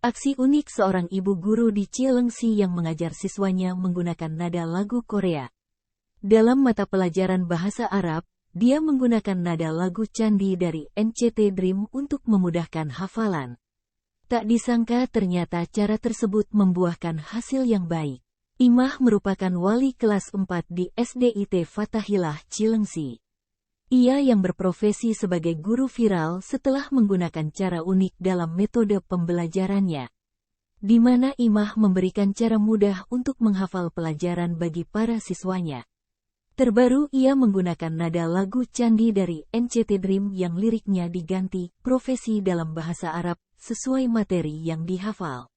Aksi unik seorang ibu guru di Cileungsi yang mengajar siswanya menggunakan nada lagu Korea. Dalam mata pelajaran bahasa Arab, dia menggunakan nada lagu Candi dari NCT Dream untuk memudahkan hafalan. Tak disangka ternyata cara tersebut membuahkan hasil yang baik. Imah merupakan wali kelas 4 di SDIT Fatahillah Cileungsi. Ia yang berprofesi sebagai guru viral setelah menggunakan cara unik dalam metode pembelajarannya, di mana Imah memberikan cara mudah untuk menghafal pelajaran bagi para siswanya. Terbaru ia menggunakan nada lagu Candi dari NCT Dream yang liriknya diganti profesi dalam bahasa Arab sesuai materi yang dihafal.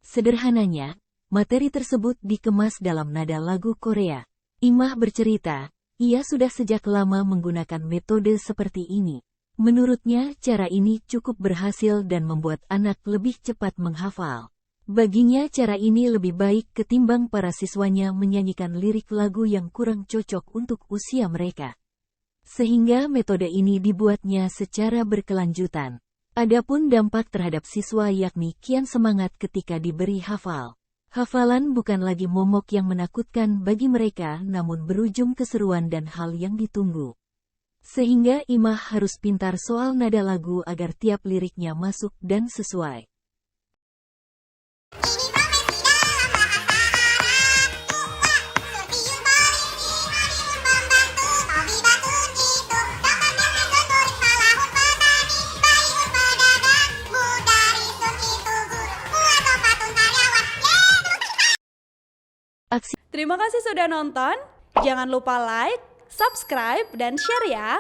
Sederhananya, materi tersebut dikemas dalam nada lagu Korea. Imah bercerita, ia sudah sejak lama menggunakan metode seperti ini. Menurutnya, cara ini cukup berhasil dan membuat anak lebih cepat menghafal. Baginya cara ini lebih baik ketimbang para siswanya menyanyikan lirik lagu yang kurang cocok untuk usia mereka. Sehingga metode ini dibuatnya secara berkelanjutan. Adapun dampak terhadap siswa yakni kian semangat ketika diberi hafal. Hafalan bukan lagi momok yang menakutkan bagi mereka namun berujung keseruan dan hal yang ditunggu. Sehingga Imah harus pintar soal nada lagu agar tiap liriknya masuk dan sesuai. Terima kasih sudah nonton. Jangan lupa like, subscribe, dan share ya.